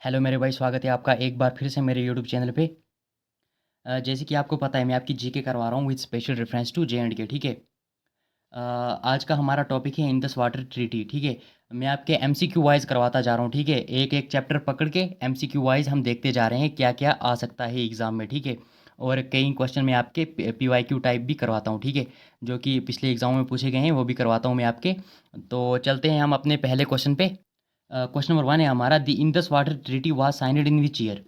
Hello मेरे भाई, स्वागत है आपका एक बार फिर से मेरे यूट्यूब चैनल पे। जैसे कि आपको पता है, मैं आपकी जीके करवा रहा हूँ with special reference to J and K. ठीक है। आज का हमारा टॉपिक है इंडस वाटर ट्रीटी। ठीक है। मैं आपके एमसीक्यू वाइज करवाता जा रहा हूँ। ठीक है। एक एक चैप्टर पकड़ के एमसीक्यू वाइज हम देखते जा रहे हैं क्या क्या आ सकता है एग्ज़ाम में। ठीक है। और कई क्वेश्चन मैं आपके पीवाईक्यू टाइप भी करवाता हूँ। ठीक है। जो कि पिछले एग्जाम में पूछे गए हैं वो भी करवाता हूँ मैं आपके। तो चलते हैं हम अपने पहले क्वेश्चन पे। क्वेश्चन नंबर 1 है हमारा, the Indus water treaty was signed in which year.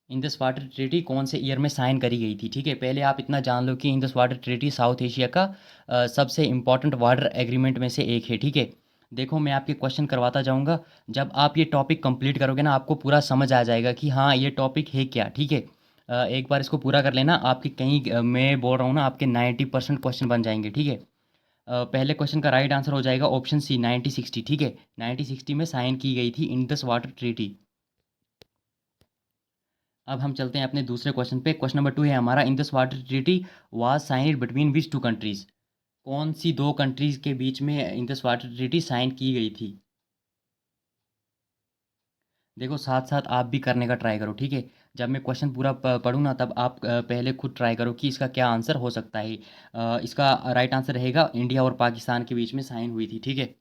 Indus water treaty कौन से ईयर में साइन करी गई थी। ठीक है। पहले आप इतना जान लो कि Indus water treaty south Asia का सबसे इम्पॉर्टेंट वाटर एग्रीमेंट में से एक है। ठीक है। देखो, मैं आपके क्वेश्चन करवाता जाऊंगा। जब आप ये टॉपिक कंप्लीट करोगे ना, आपको पूरा समझ आ जाएगा कि हाँ, ये टॉपिक है क्या। ठीक है। एक बार इसको पूरा कर लेना, आपके कहीं मैं बोल रहा हूँ ना, आपके 90% क्वेश्चन बन जाएंगे। ठीक है। पहले क्वेश्चन का राइट आंसर हो जाएगा ऑप्शन सी, 1960। ठीक है। 1960 में साइन की गई थी इंडस वाटर ट्रीटी। अब हम चलते हैं अपने दूसरे क्वेश्चन पे। क्वेश्चन नंबर 2 है हमारा, Indus water treaty was signed between which two countries. कौन सी दो कंट्रीज के बीच में इंडस वाटर ट्रीटी साइन की गई थी। देखो, साथ साथ आप भी करने का ट्राई करो। ठीक है। जब मैं क्वेश्चन पूरा पढ़ूँ ना, तब आप पहले खुद ट्राई करो कि इसका क्या आंसर हो सकता है। इसका राइट आंसर रहेगा इंडिया और पाकिस्तान के बीच में साइन हुई थी। ठीक है।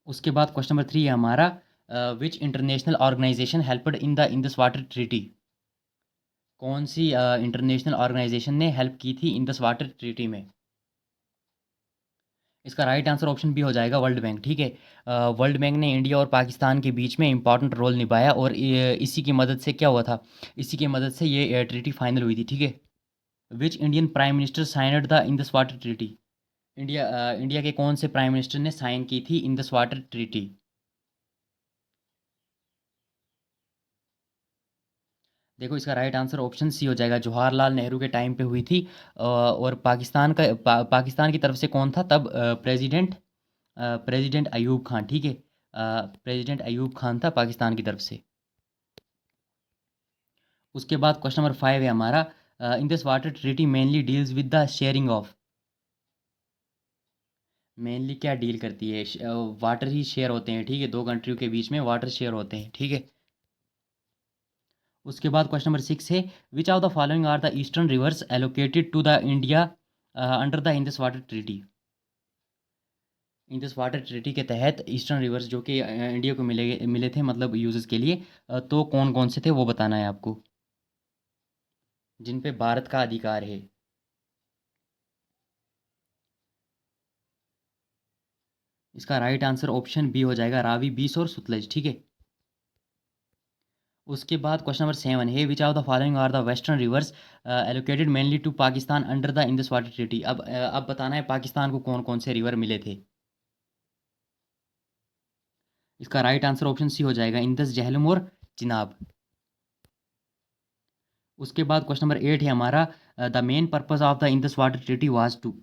उसके बाद क्वेश्चन नंबर 3 है हमारा, which international organization helped in the Indus water treaty. कौन सी इंटरनेशनल ऑर्गेनाइजेशन ने हेल्प की थी इंडस वाटर ट्रीटी में। इसका राइट आंसर ऑप्शन बी हो जाएगा, वर्ल्ड बैंक। ठीक है। वर्ल्ड बैंक ने इंडिया और पाकिस्तान के बीच में इंपॉर्टेंट रोल निभाया, और इसी की मदद से क्या हुआ था, इसी की मदद से ये ट्रीटी फाइनल हुई थी। ठीक है। Which Indian prime minister signed the Indus water treaty. India के कौन से प्राइम मिनिस्टर ने साइन की थी इंडस वाटर ट्रीटी। देखो, इसका राइट आंसर ऑप्शन सी हो जाएगा, जवाहरलाल नेहरू के टाइम पे हुई थी। और पाकिस्तान की तरफ से कौन था तब, प्रेसिडेंट अयूब खान। ठीक है। प्रेसिडेंट अयूब खान था पाकिस्तान की तरफ से। उसके बाद क्वेश्चन नंबर 5 है हमारा, in this water treaty mainly deals with the sharing of. Mainly क्या डील करती है, वाटर ही शेयर होते हैं। ठीक है। दो कंट्रियों के बीच में वाटर शेयर होते हैं। ठीक है। उसके बाद क्वेश्चन नंबर 6 है, which of the following are the eastern rivers allocated to the India under the Indus water treaty. Indus water treaty के तहत ईस्टर्न रिवर्स जो कि इंडिया को मिले मिले थे, मतलब यूजेस के लिए, तो कौन कौन से थे वो बताना है आपको, जिन पे भारत का अधिकार है। इसका राइट आंसर ऑप्शन बी हो जाएगा, रावी, बीस और सुतलेज। ठीक है। उसके बाद क्वेश्चन नंबर 7 है, which of the following are the western rivers allocated mainly to Pakistan under the Indus water treaty. अब बताना है पाकिस्तान को कौन कौन से रिवर मिले थे। इसका राइट आंसर ऑप्शन सी हो जाएगा, इंडस, झेलम और चिनाब। उसके बाद क्वेश्चन नंबर 8 है हमारा, the main purpose of the Indus water treaty was to.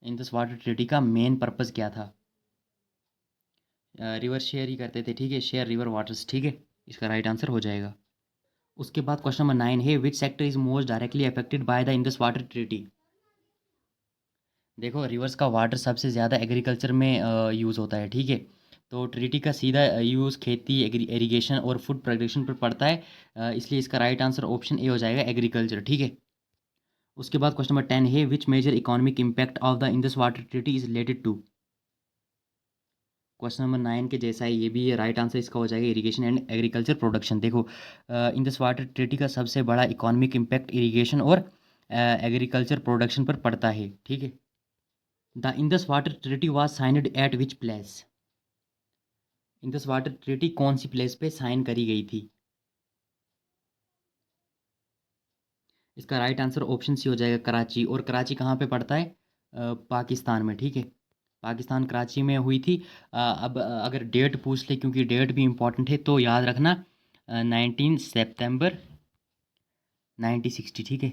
Indus water treaty का मेन पर्पस क्या था। रिवर शेयर ही करते थे। ठीक है। Share river waters. ठीक है। इसका राइट आंसर हो जाएगा। उसके बाद क्वेश्चन नंबर 9 है, which sector is most directly affected by the Indus water treaty. देखो, रिवर्स का वाटर सबसे ज़्यादा एग्रीकल्चर में यूज़ होता है। ठीक है। तो ट्रीटी का सीधा यूज़ खेती, इरीगेशन और फूड प्रोडक्शन पर पड़ता है। इसलिए इसका राइट आंसर ऑप्शन ए हो जाएगा, एग्रीकल्चर। ठीक है। उसके बाद क्वेश्चन नंबर 10 है, which major economic impact of the Indus water treaty is related to. Question number 9 के जैसा है ये भी, ये राइट आंसर इसका हो जाएगा, इरिगेशन एंड एग्रीकल्चर प्रोडक्शन। देखो, इंडस वाटर ट्रीटी का सबसे बड़ा इकोनॉमिक इम्पैक्ट इरिगेशन और एग्रीकल्चर प्रोडक्शन पर पड़ता है। ठीक है। The Indus water treaty was signed eight which place. Indus water treaty कौन सी प्लेस पे साइन करी गई थी। इसका राइट आंसर ऑप्शन सी हो जाएगा, कराची। और कराची कहाँ पे पड़ता है, पाकिस्तान में। ठीक है। पाकिस्तान, कराची में हुई थी। अब अगर डेट पूछ ले, क्योंकि डेट भी इम्पॉर्टेंट है, तो याद रखना, 19 सितंबर 1960। ठीक है।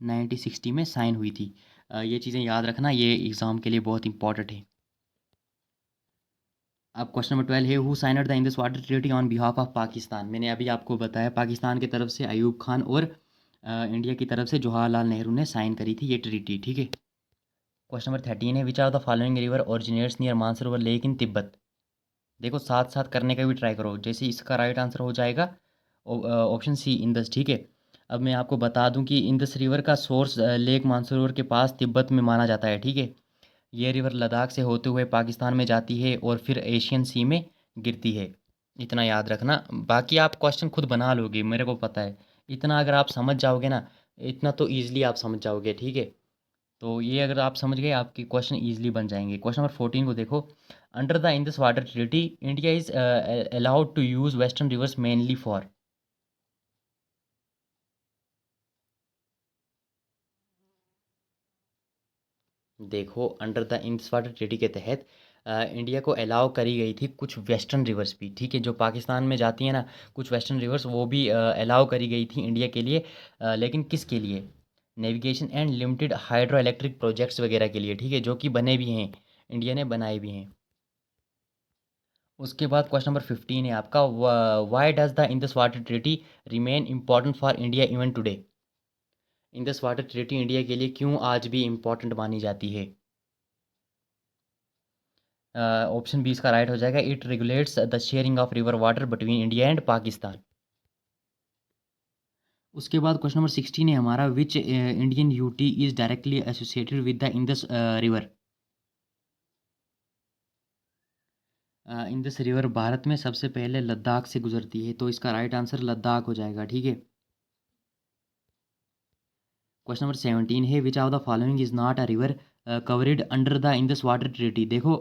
1960 में साइन हुई थी। ये चीज़ें याद रखना, ये एग्ज़ाम के लिए बहुत इंपॉर्टेंट है। अब क्वेश्चन नंबर 12 है, who signed the Indus water treaty on behalf of Pakistan. मैंने अभी आपको बताया, पाकिस्तान की तरफ से अयूब खान और इंडिया की तरफ से जवाहरलाल नेहरू ने साइन करी थी ये ट्रीटी। ठीक है। क्वेश्चन नंबर 13 है, which are the following river originates near Mansarovar lake in Tibet. देखो साथ साथ करने का भी ट्राई करो। जैसे इसका राइट आंसर हो जाएगा ऑप्शन सी, इंदस, ठीक है। अब मैं आपको बता दूं कि इंदस रिवर का सोर्स लेक मानसरोवर के पास तिब्बत में माना जाता है, ठीक है। ये रिवर लद्दाख से होते हुए पाकिस्तान में जाती है और फिर एशियन सी में गिरती है। इतना याद रखना, बाकी आप क्वेश्चन खुद बना लोगे, मेरे को पता है। इतना अगर आप समझ जाओगे ना, इतना तो ईजिली आप समझ जाओगे, ठीक है। तो ये अगर आप समझ गए, आपके क्वेश्चन ईजिली बन जाएंगे। क्वेश्चन नंबर 14 को देखो। Under the Indus water treaty India is allowed to use western rivers mainly for. देखो under the Indus water treaty के तहत इंडिया को अलाउ करी गई थी कुछ वेस्टर्न रिवर्स भी, ठीक है, जो पाकिस्तान में जाती है ना, कुछ वेस्टर्न रिवर्स वो भी अलाउ करी गई थी इंडिया के लिए। लेकिन किसके लिए? Navigation and limited hydro electric projects वगैरह के लिए, ठीक है, जो कि बने भी हैं, इंडिया ने बनाए भी हैं। उसके बाद क्वेश्चन नंबर 15 है आपका। Why does the Indus water treaty remain important for India even today? Indus water treaty India के लिए क्यों आज भी इम्पॉर्टेंट मानी जाती है? ऑप्शन बी इसका राइट हो जाएगा। It regulates the sharing of river water between India and Pakistan. उसके बाद क्वेश्चन नंबर 16 है हमारा। Which Indian UT is directly associated with the Indus river? Indus river Bharat में सबसे पहले लद्दाख से गुजरती है, तो इसका राइट आंसर लद्दाख हो जाएगा, ठीक है। क्वेश्चन नंबर 17 है। Which of the following is not a river covered under the Indus water treaty? देखो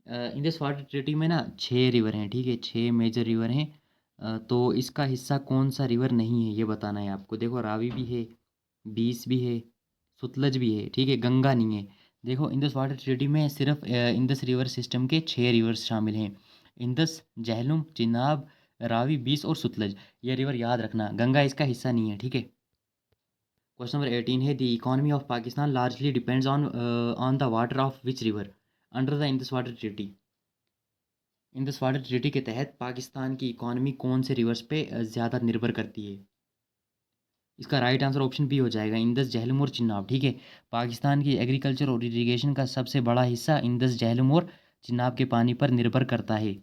इंडस वाटर ट्रीटी में ना 6 रिवर हैं, ठीक है, 6 मेजर रिवर हैं। तो इसका हिस्सा कौन सा रिवर नहीं है, ये बताना है आपको। देखो रावी भी है, बीस भी है, सुतलज भी है, ठीक है, गंगा नहीं है। देखो इंडस वाटर ट्रीटी में सिर्फ इंडस रिवर सिस्टम के 6 रिवर्स शामिल हैं। इंडस, झेलम, चिनाब, रावी, बीस और सुतलज। ये रिवर याद रखना, गंगा इसका हिस्सा नहीं है, ठीक है। क्वेश्चन नंबर 18 है। The economy of Pakistan largely depends on the water of which river under the Indus water treaty? Indus water treaty के तहत पाकिस्तान की इकोनॉमी कौन से रिवर्स पे ज़्यादा निर्भर करती है? इसका राइट आंसर ऑप्शन बी हो जाएगा, इंडस, झेलम और चिनाब, ठीक है। पाकिस्तान की एग्रीकल्चर और इरिगेशन का सबसे बड़ा हिस्सा इंडस, झेलम और चिनाब के पानी पर निर्भर करता है।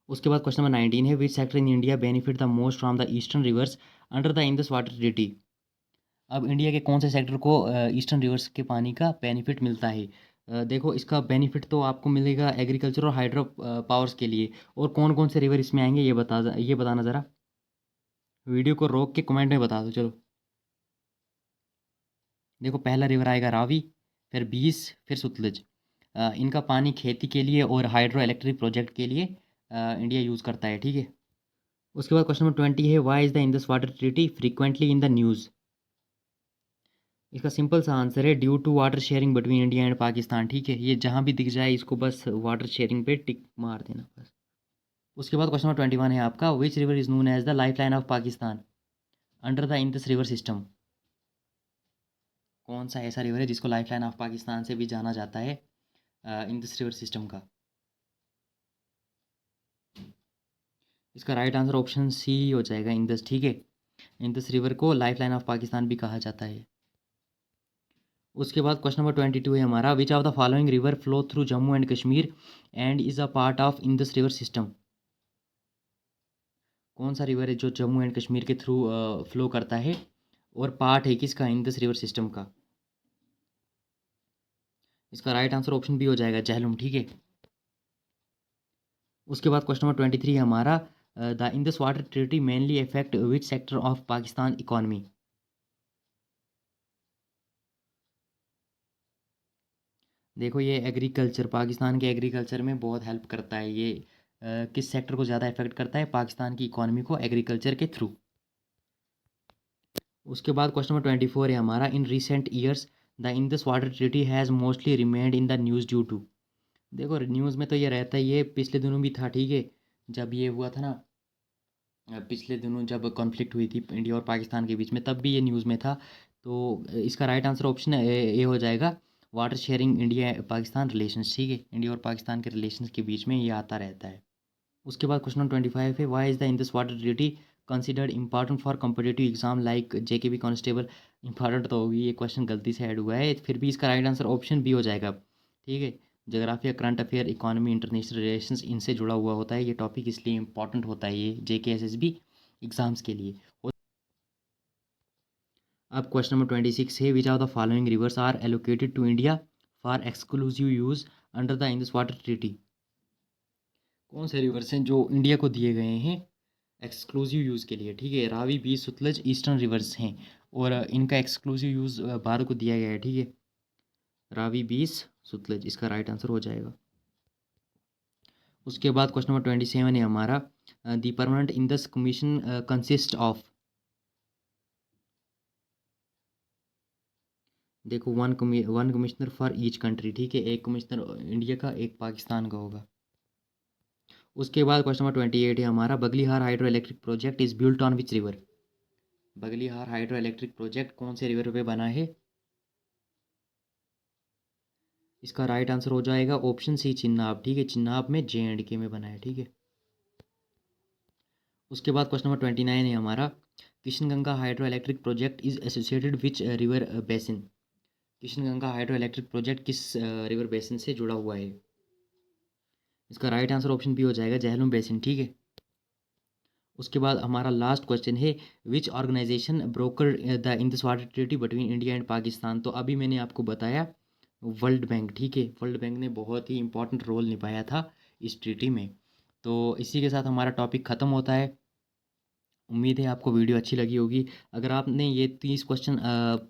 उसके बाद क्वेश्चन नंबर 19 है। Which sector in India benefit the most from the eastern reverse under the Indus water treaty? अब इंडिया के कौन से सेक्टर को ईस्टर्न रिवर्स के पानी का बेनिफिट मिलता है? देखो इसका बेनिफिट तो आपको मिलेगा एग्रीकल्चर और हाइड्रो पावर्स के लिए। और कौन कौन से रिवर इसमें आएंगे, ये बताना ज़रा। वीडियो को रोक के कमेंट में बता दो, चलो। देखो पहला रिवर आएगा रावी, फिर बीस, फिर सुतलज। इनका पानी खेती के लिए और हाइड्रो इलेक्ट्रिक प्रोजेक्ट के लिए इंडिया यूज़ करता है, ठीक है। उसके बाद क्वेश्चन नंबर 20 है। Why is the Indus water treaty frequently in the news? इसका सिंपल सा आंसर है due to water sharing between India and Pakistan, ठीक है। ये जहाँ भी दिख जाए इसको बस वाटर शेयरिंग पे टिक मार देना बस। उसके बाद क्वेश्चन नंबर 21 है आपका। Which river is known as the life line of Pakistan under the Indus river system? कौन सा ऐसा रिवर है जिसको लाइफ लाइन ऑफ पाकिस्तान से भी जाना जाता है इंडस रिवर सिस्टम का? इसका राइट आंसर ऑप्शन सी हो जाएगा, इंडस, ठीक है। इंडस रिवर को लाइफ लाइन ऑफ पाकिस्तान भी कहा जाता है। उसके बाद क्वेश्चन नंबर 22 है हमारा। विच of the following river flow through Jammu and Kashmir and is a part of Indus river system? कौन सा रिवर है जो जम्मू एंड कश्मीर के थ्रू फ्लो करता है और पार्ट है किसका, इंडस रिवर सिस्टम का? इसका राइट आंसर ऑप्शन बी हो जाएगा, झेलम, ठीक है। उसके बाद क्वेश्चन नंबर 23 है हमारा। The Indus water treaty mainly affect which sector of Pakistan economy? देखो ये एग्रीकल्चर, पाकिस्तान के एग्रीकल्चर में बहुत हेल्प करता है ये। किस सेक्टर को ज़्यादा इफेक्ट करता है पाकिस्तान की इकॉनमी को? एग्रीकल्चर के थ्रू। उसके बाद क्वेश्चन नंबर 24 है हमारा। In recent years the Indus water treaty has mostly remained in the news due to? देखो न्यूज़ में तो ये रहता ही है, पिछले दिनों भी था, ठीक है। जब ये हुआ था ना, पिछले दिनों जब कॉन्फ्लिक्ट हुई थी इंडिया और पाकिस्तान के बीच में, तब भी ये न्यूज़ में था। तो इसका राइट आंसर ऑप्शन ए हो जाएगा, water sharing India Pakistan relations, ठीक है। इंडिया और पाकिस्तान के रिलेशंस के बीच में ये आता रहता है। उसके बाद क्वेश्चन नंबर 25 है। Why is the Indus water treaty considered important for competitive exam like JKP constable? Important तो होगी, ये क्वेश्चन गलती से ऐड हुआ है, फिर भी इसका राइट आंसर ऑप्शन बी हो जाएगा, ठीक है। जोग्राफिया, current affair, economy, international relations इनसे जुड़ा हुआ होता है ये टॉपिक, इसलिए इंपॉर्टेंट होता है ये JKSSB एग्ज़ाम्स के लिए। अब क्वेश्चन नंबर 26 है, which of the following rivers are allocated to India for exclusive use under the Indus water treaty. कौन से रिवर्स हैं जो इंडिया को दिए गए हैं एक्सक्लूसिव यूज़ के लिए, ठीक है। रावी, बीस, सतलज ईस्टर्न रिवर्स हैं और इनका एक्सक्लूसिव यूज़ भारत को दिया गया है, ठीक है। रावी, बीस, सतलज इसका राइट आंसर हो जाएगा। उसके बाद क्वेश्चन नंबर 27 है हमारा, the permanent Indus commission consist of. देखो, one commissioner for each country, ठीक है। एक कमिश्नर इंडिया का, एक पाकिस्तान का होगा। उसके बाद क्वेश्चन नंबर 28 है हमारा, Baglihar hydro electric project is built on which river. Baglihar hydro electric project कौन से रिवर पे बना है? इसका राइट आंसर हो जाएगा ऑप्शन सी, चिनाब, ठीक है। चिनाब में JNK में बना है, ठीक है। उसके बाद क्वेश्चन नंबर 29 है हमारा, Kishanganga hydro electric project is associated which river basin. Kishanganga hydro electric project किस रिवर बेसिन से जुड़ा हुआ है? इसका राइट आंसर ऑप्शन बी हो जाएगा, झेलम बेसिन, ठीक है। उसके बाद हमारा लास्ट क्वेश्चन है, which organization broker the Indus water treaty between India and Pakistan. तो अभी मैंने आपको बताया वर्ल्ड बैंक, ठीक है। वर्ल्ड बैंक ने बहुत ही इंपॉर्टेंट रोल निभाया था इस ट्रीटी में। तो इसी के साथ हमारा टॉपिक ख़त्म होता है। उम्मीद है आपको वीडियो अच्छी लगी होगी। अगर आपने ये 30 क्वेश्चन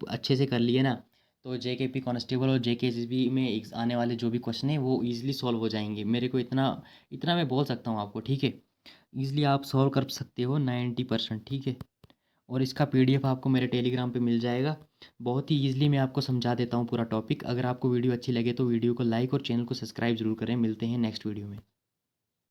अच्छे से कर लिए ना, तो JKP कांस्टेबल और JKSSB में आने वाले जो भी क्वेश्चन हैं वो ईजिली सॉल्व हो जाएंगे। मेरे को इतना इतना मैं बोल सकता हूँ आपको, ठीक है। ईजिली आप सॉल्व कर सकते हो 90%, ठीक है। और इसका PDF आपको मेरे टेलीग्राम पे मिल जाएगा। बहुत ही ईजिली मैं आपको समझा देता हूँ पूरा टॉपिक। अगर आपको वीडियो अच्छी लगे तो वीडियो को लाइक और चैनल को सब्सक्राइब जरूर करें। मिलते हैं नेक्स्ट वीडियो में।